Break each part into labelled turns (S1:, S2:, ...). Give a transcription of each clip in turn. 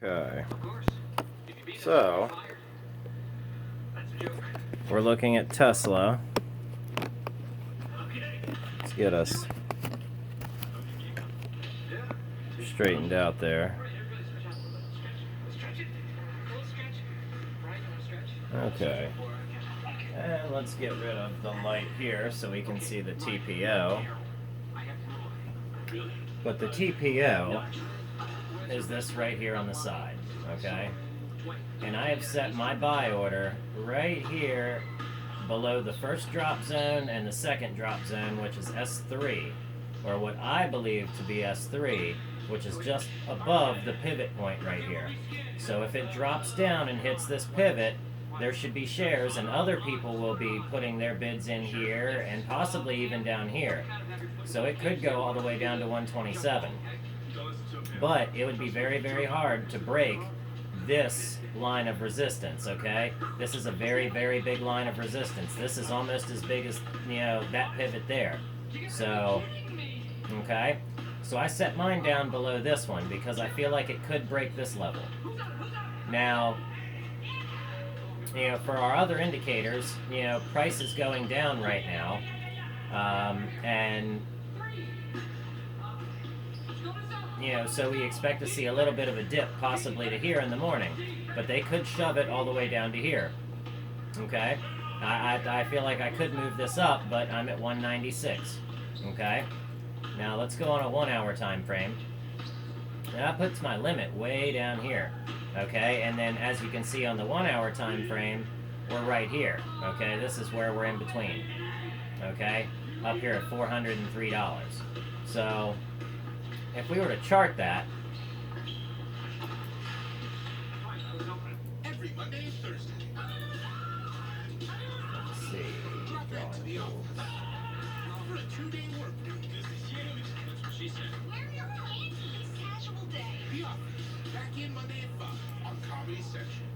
S1: Okay, so we're looking at Tesla. Let's get us straightened out there. Okay, and let's get rid of the light here so we can see the TPO. But the TPO is this right here on the side, okay? And I have set my buy order right here below the first drop zone and the second drop zone, which is S3, or what I believe to be S3, which is just above the pivot point right here. So if it drops down and hits this pivot, there should be shares, and other people will be putting their bids in here and possibly even down here. So it could go all the way down to 127. But it would be very, very hard to break this line of resistance, okay? This is a very, very big line of resistance. This is almost as big as, that pivot there. So, okay? So I set mine down below this one because I feel like it could break this level. Now, for our other indicators, price is going down right now. So we expect to see a little bit of a dip possibly to here in the morning, but they could shove it all the way down to here. Okay? I feel like I could move this up, but I'm at 196. Okay? Now let's go on a 1 hour time frame. That puts my limit way down here. Okay? And then as you can see on the 1 hour time frame, we're right here. Okay? This is where we're in between. Okay? Up here at $403. So if we were to chart that,
S2: every Monday and Thursday.
S1: Let's see.
S2: For a 2-day work week. That's what she said.
S3: Wear your panties. Casual day.
S2: The Office. Back in Monday at 5 on Comedy Central.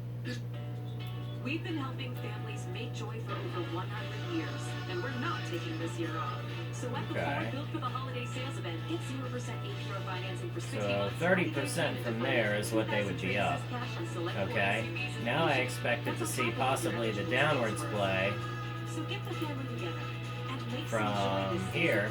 S4: We've been helping families make joy for over 100 years, and we're not taking this year off. So at the Ford Built for the Holiday sales event, get 0% APR financing for 60
S1: So
S4: months.
S1: 30% from there is what they would be up. Okay. Now I expected to see possibly the downwards play
S4: So get the family together and make
S1: from here.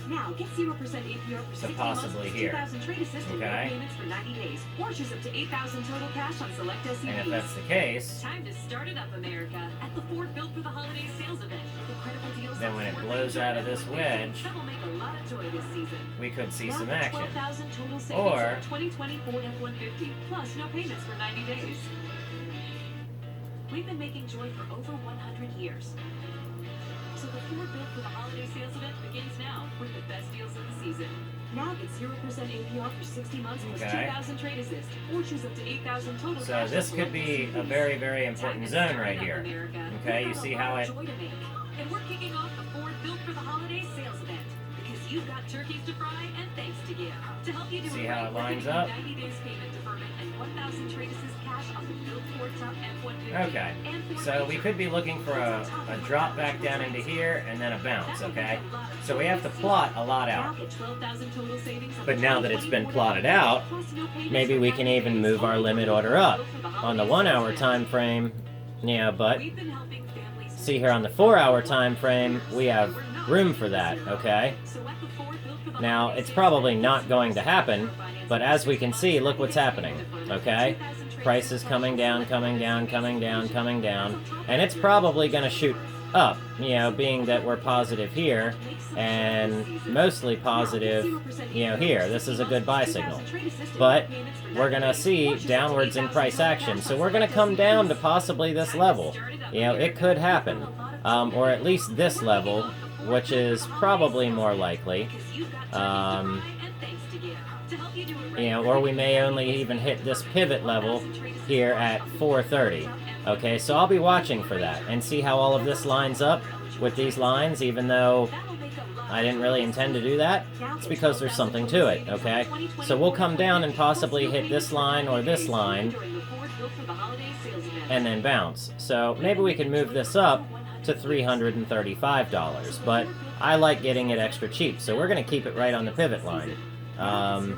S4: Now get 0% APR for 60
S1: possibly
S4: months,
S1: here.
S4: 2,000 trade assist and no
S1: Okay.
S4: payments for 90 days, or choose up to 8,000 total cash on select SUVs.
S1: And if that's the case,
S4: Time to start it up, America, at the Ford Built for the Holiday sales event. Incredible deals
S1: then
S4: on
S1: when it
S4: Ford
S1: blows out of this wedge,
S4: that will make a lot of joy this season.
S1: we could see
S4: Now
S1: some
S4: get
S1: action.
S4: 12,000 total savings
S1: Or-
S4: on 2020 Ford F-150, plus no payments for 90 days. We've been making joy for over 100 years. So the Ford Built for the Holiday sales event begins now with the best deals of the season. Now get 0% APR for 60 months plus
S1: Okay.
S4: 2,000 trade assist, or choose up to 8,000 total
S1: So
S4: cash
S1: this
S4: on
S1: could
S4: select
S1: be a
S4: SUVs.
S1: very, very
S4: Time
S1: important
S4: to
S1: zone
S4: start
S1: right
S4: it up,
S1: here.
S4: America.
S1: Okay,
S4: We've
S1: you
S4: got
S1: see
S4: a
S1: how
S4: lot
S1: it...
S4: of joy to make. And we're kicking off the Ford Built for the Holiday sales event because you've got turkeys to fry and thanks to give. To help you do
S1: See
S4: it
S1: how
S4: right,
S1: it
S4: we're
S1: lines
S4: giving you
S1: up?
S4: 90 days payment deferment and 1,000 trade assist cash on the Built Ford Truck F-150.
S1: Okay,
S4: and Ford
S1: so we
S4: Ranger.
S1: could be looking for a drop back down into here and then a bounce, okay? So we have to plot a lot out. But now that it's been plotted out, maybe we can even move our limit order up on the 1 hour time frame. But see here on the 4 hour time frame, we have room for that, okay? Now, it's probably not going to happen, but as we can see, look what's happening, okay? Price is coming down, coming down, coming down, coming down, and it's probably going to shoot up, being that we're positive here, and mostly positive, here. This is a good buy signal. But we're going to see downwards in price action, so we're going to come down to possibly this level. It could happen, or at least this level, which is probably more likely. Or we may only even hit this pivot level here at 430. Okay, so I'll be watching for that and see how all of this lines up with these lines, even though I didn't really intend to do that. It's because there's something to it, okay? So we'll come down and possibly hit this line or this line and then bounce. So maybe we can move this up to $335, but I like getting it extra cheap, so we're going to keep it right on the pivot line. And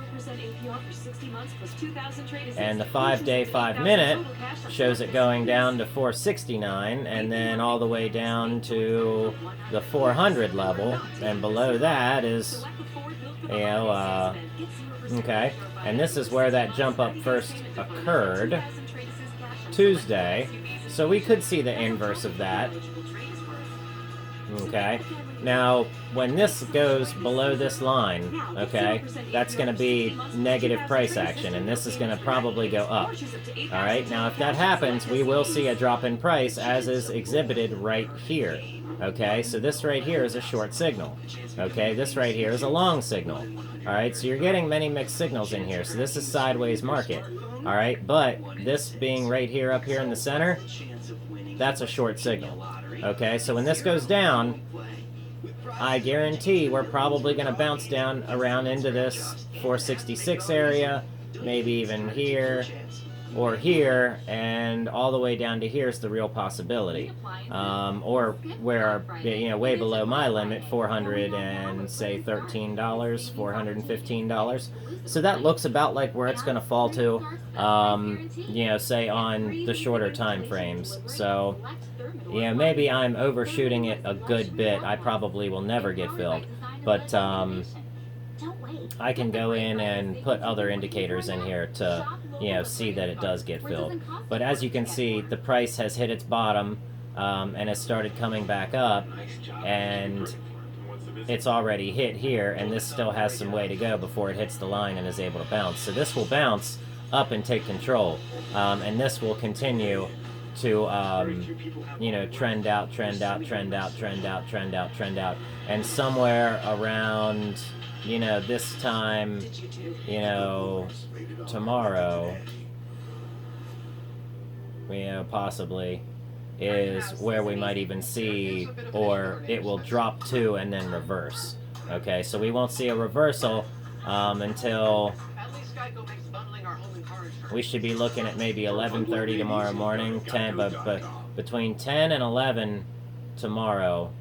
S4: And
S1: the 5-day, 5-minute shows it going down to 469, and then all the way down to the 400 level, and below that is, okay, and this is where that jump up first occurred, Tuesday, so we could see the inverse of that. Okay, now when this goes below this line, okay, that's going to be negative price action, and this is going to probably go up. Alright, now if that happens, we will see a drop in price as is exhibited right here. Okay, so this right here is a short signal. Okay, this right here is a long signal. Alright, so you're getting many mixed signals in here, so this is sideways market. Alright, but this being right here up here in the center, that's a short signal. Okay, so when this goes down, I guarantee we're probably going to bounce down around into this 466 area, maybe even here, or here, and all the way down to here is the real possibility. Or where, way below my limit, 400 and say $13, $415. So that looks about like where it's going to fall to, say on the shorter time frames. So, maybe I'm overshooting it a good bit. I probably will never get filled, but I can go in and put other indicators in here to, see that it does get filled. But as you can see, the price has hit its bottom and has started coming back up, and it's already hit here, and this still has some way to go before it hits the line and is able to bounce. So this will bounce up and take control, and this will continue to, trend out, trend out, trend out, trend out, trend out, trend out, and somewhere around, this time, tomorrow, possibly, is where we might even see, or it will drop to and then reverse. Okay, so we won't see a reversal until we should be looking at maybe 11:30 tomorrow morning, 10, but between 10 and 11 tomorrow,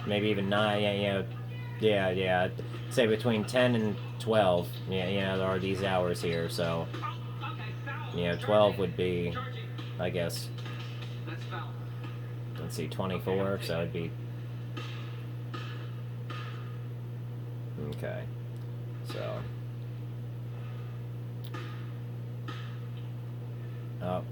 S1: maybe even 9, say between 10 and 12, there are these hours here, so, 12 would be, I guess, let's see, 24, so it'd be, okay, so, oh,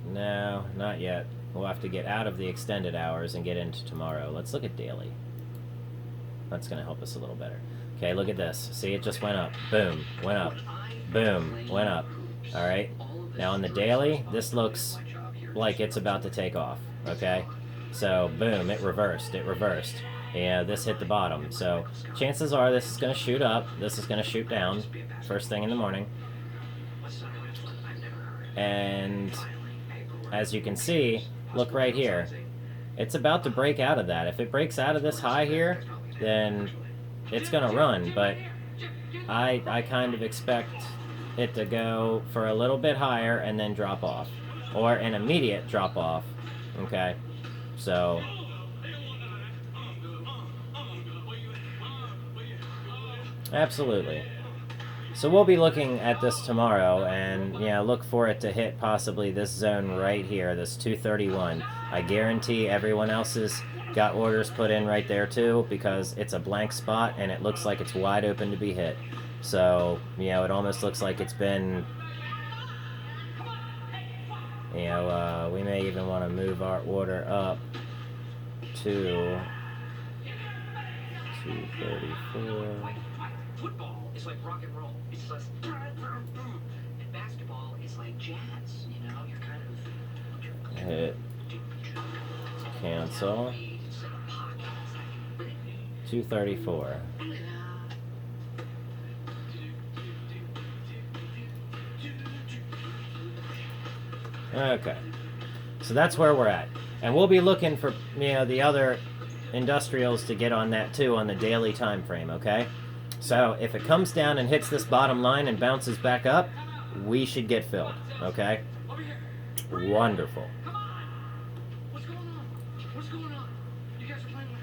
S1: no, not yet. We'll have to get out of the extended hours and get into tomorrow. Let's look at daily. That's going to help us a little better. Okay, look at this. See, it just went up. Boom, went up. Boom, went up. Alright, now on the daily, this looks like it's about to take off. Okay, so boom, it reversed. It reversed. Yeah, this hit the bottom. So chances are this is going to shoot up. This is going to shoot down first thing in the morning. And as you can see, look right here. It's about to break out of that. If it breaks out of this high here, then it's going to run. But I kind of expect it to go for a little bit higher and then drop off. Or an immediate drop off. Okay? So absolutely. So we'll be looking at this tomorrow, and look for it to hit possibly this zone right here, this 231. I guarantee everyone else has got orders put in right there too, because it's a blank spot and it looks like it's wide open to be hit. So, it almost looks like it's been, we may even want to move our order up to 234.
S2: Football is like rock and roll. It's just and basketball is like jazz. You're kind of
S1: hit cancel 234. Okay, so that's where we're at, and we'll be looking for the other industrials to get on that too on the daily time frame. Okay. So if it comes down and hits this bottom line and bounces back up, we should get filled, okay? Wonderful.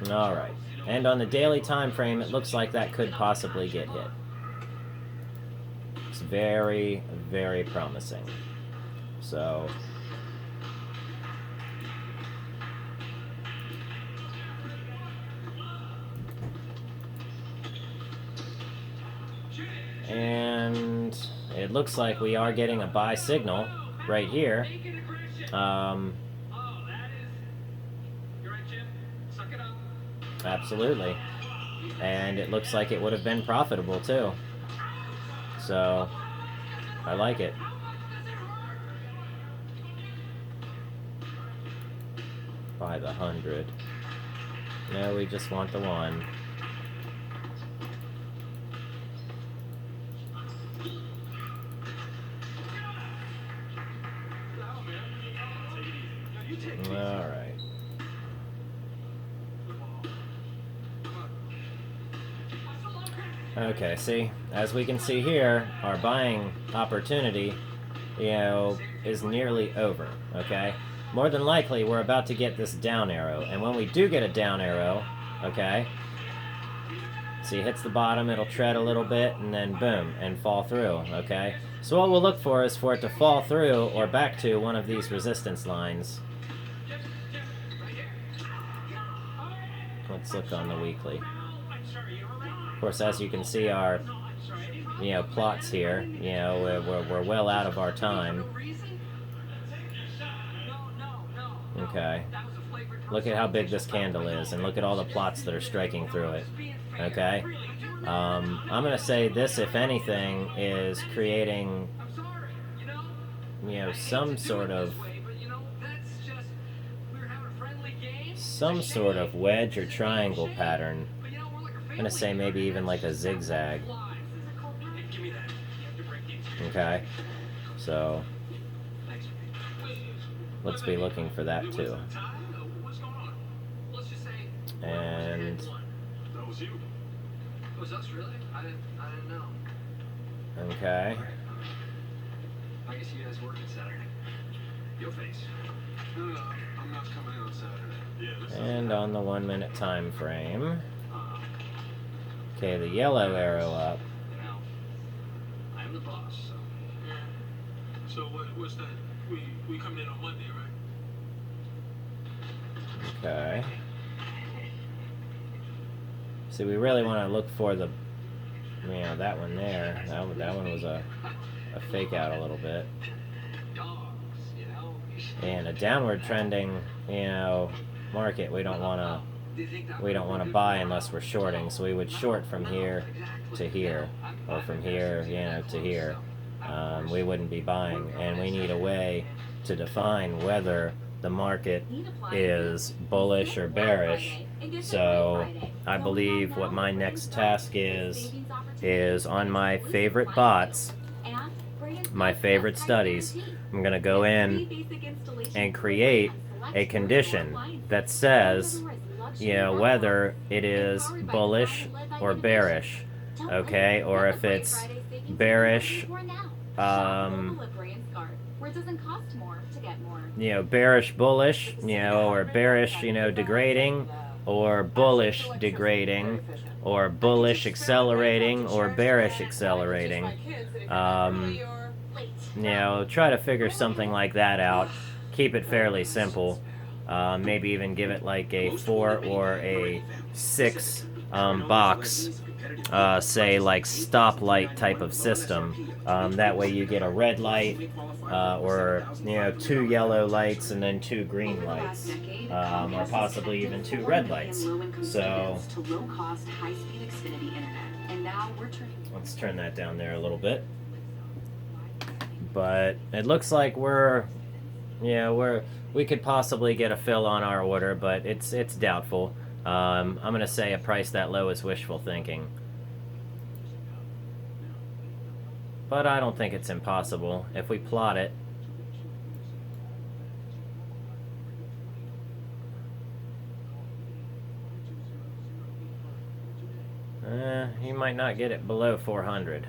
S1: All right. And on the daily time frame, it looks like that could possibly get hit. It's very, very promising. So and it looks like we are getting a buy signal right here. Absolutely. And it looks like it would have been profitable too. So I like it. By the 100. No, we just want the 1. Alright. Okay, see, as we can see here, our buying opportunity, is nearly over, okay? More than likely, we're about to get this down arrow, and when we do get a down arrow, okay, see, it hits the bottom, it'll tread a little bit, and then boom, and fall through, okay? So what we'll look for is for it to fall through or back to one of these resistance lines. Let's look on the weekly. Of course, as you can see, our, plots here, we're well out of our time. Okay. Look at how big this candle is, and look at all the plots that are striking through it. Okay? I'm going to say this, if anything, is creating, some sort of wedge or triangle pattern. I'm going to say maybe even like a zigzag. Okay? So let's be looking for that too. And okay.
S2: I guess you guys work on Saturday. Your face. No, I'm not coming on Saturday.
S1: And on the 1 minute time frame. Okay, the yellow arrow up.
S2: I'm the boss, so. So what's that? We come in on Monday, right?
S1: Okay. See, we really want to look for the, that one there. That one was a fake out a little bit. And a downward trending, market, we don't want to buy unless we're shorting. So we would short from here to here, or from here, to here. We wouldn't be buying, and we need a way to define whether the market is bullish or bearish. So I believe what my next task is on my favorite bots, my favorite studies, I'm going to go in and create a condition that says, whether it is bullish or bearish, okay? Or if it's bearish, bearish bullish, or bearish, degrading, or bullish degrading, or bullish accelerating, or bearish accelerating. Try to figure something like that out. Keep it fairly simple. Maybe even give it like a 4 or a 6 box, say like stoplight type of system. That way you get a red light, or 2 yellow lights and then 2 green lights, or possibly even 2 red lights. So let's turn that down there a little bit. But it looks like we could possibly get a fill on our order, but it's doubtful. I'm going to say a price that low is wishful thinking. But I don't think it's impossible if we plot it. You might not get it below 400.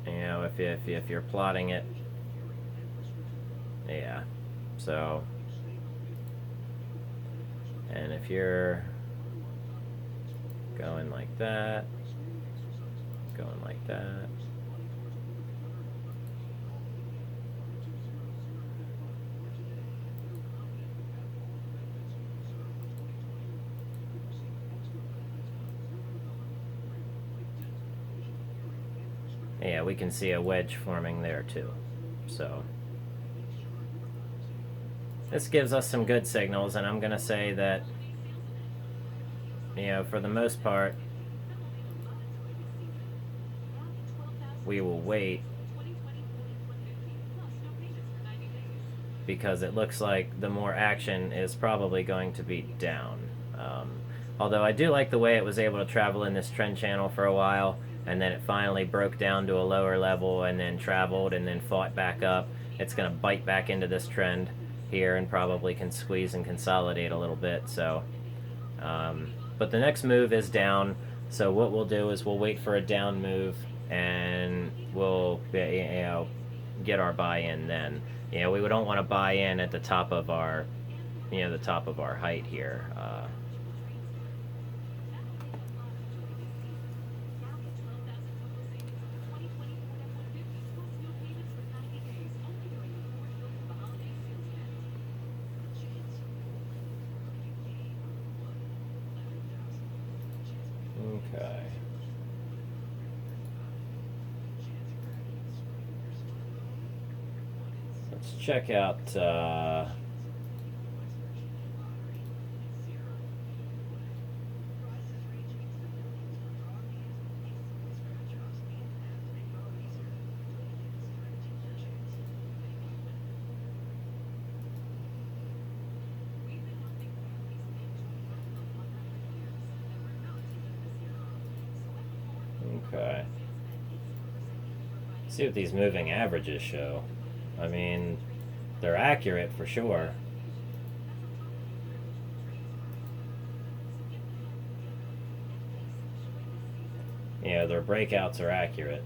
S1: If you're plotting it. Yeah. So, and if you're Going like that. Going like that. Yeah, we can see a wedge forming there too. So this gives us some good signals, and I'm going to say that, you know, for the most part, we will wait because it looks like the more action is probably going to be down. Although I do like the way it was able to travel in this trend channel for a while, and then it finally broke down to a lower level and then traveled and then fought back up. It's going to bite back into this trend here and probably can squeeze and consolidate a little bit. So, but the next move is down. So what we'll do is we'll wait for a down move and we'll, you know, get our buy-in then. You know, we don't want to buy in at the top of our, you know, the top of our height here. Okay. Let's check out okay. See what these moving averages show. I mean, they're accurate for sure. You know, their breakouts are accurate.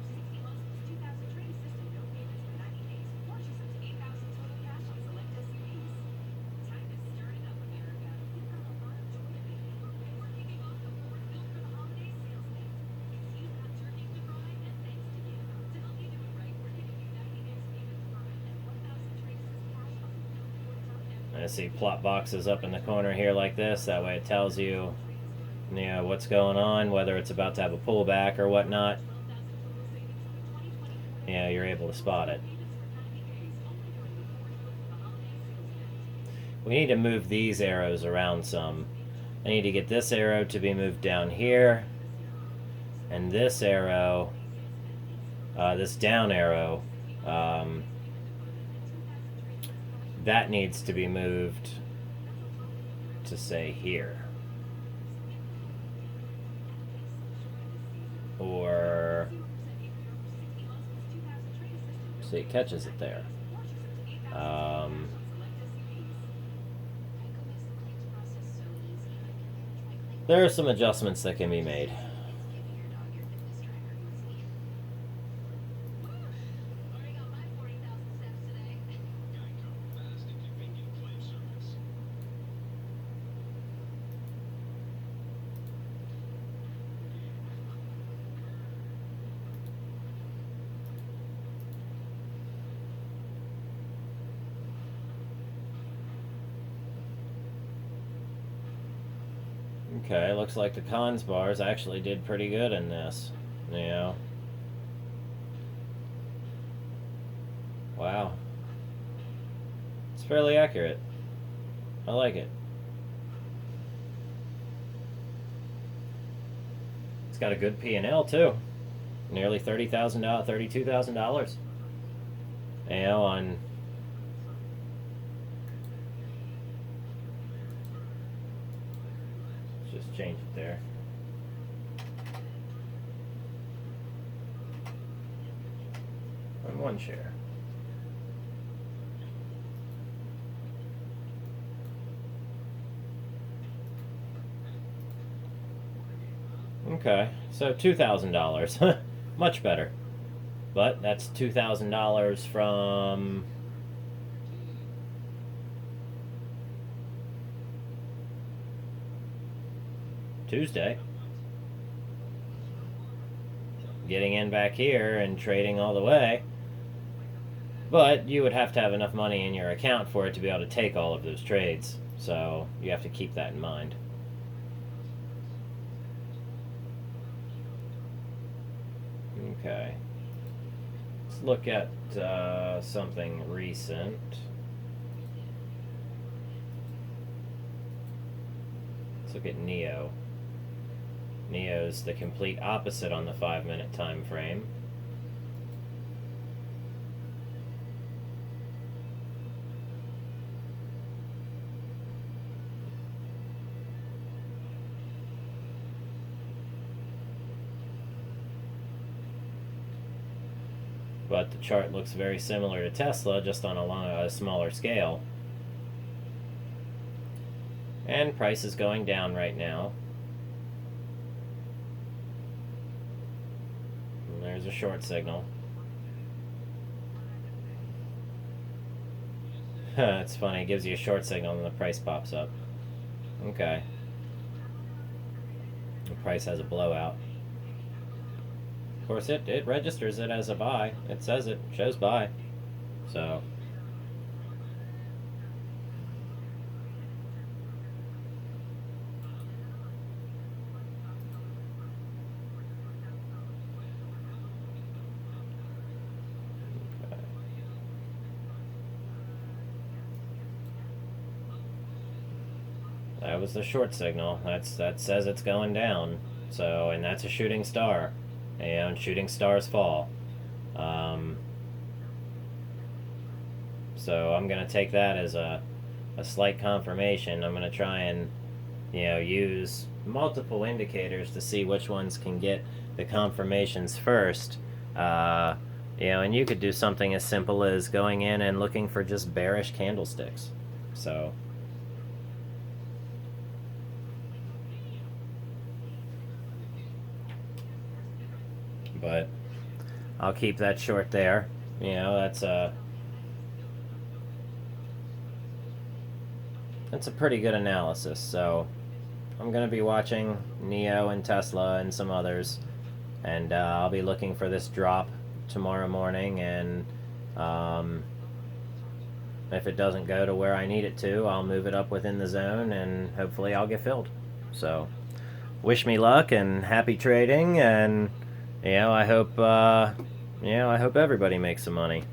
S1: I see plot boxes up in the corner here like this. That way it tells you, you know, what's going on, whether it's about to have a pullback or whatnot. You know, you're able to spot it. We need to move these arrows around some. I need to get this arrow to be moved down here, and this arrow, this down arrow, that needs to be moved to, say, here. Or, see, it catches it there. There are some adjustments that can be made. Okay, looks like the cons bars actually did pretty good in this. You know. Wow. It's fairly accurate. I like it. It's got a good P&L too. Nearly $30,000, $32,000. You know, on just change it there. On one share. Okay, so $2,000. Much better. But that's $2,000 from Tuesday. getting in back here and trading all the way. But you would have to have enough money in your account for it to be able to take all of those trades. So you have to keep that in mind. Okay. Let's look at something recent. Let's look at NEO. NEO's the complete opposite on the 5-minute time frame. But the chart looks very similar to Tesla, just on a smaller scale. And price is going down right now. And there's a short signal. It's funny, it gives you a short signal and the price pops up. Okay. The price has a blowout. Of course, it registers it as a buy. It says it, shows buy. So. Okay. That was the short signal. That says it's going down. So, and that's a shooting star. And shooting stars fall. So I'm going to take that as a slight confirmation. I'm going to try and, use multiple indicators to see which ones can get the confirmations first. And you could do something as simple as going in and looking for just bearish candlesticks. So. But I'll keep that short there. That's a pretty good analysis. So I'm going to be watching NEO and Tesla and some others, and I'll be looking for this drop tomorrow morning, and if it doesn't go to where I need it to, I'll move it up within the zone, and hopefully I'll get filled. So wish me luck and happy trading, and I hope everybody makes some money.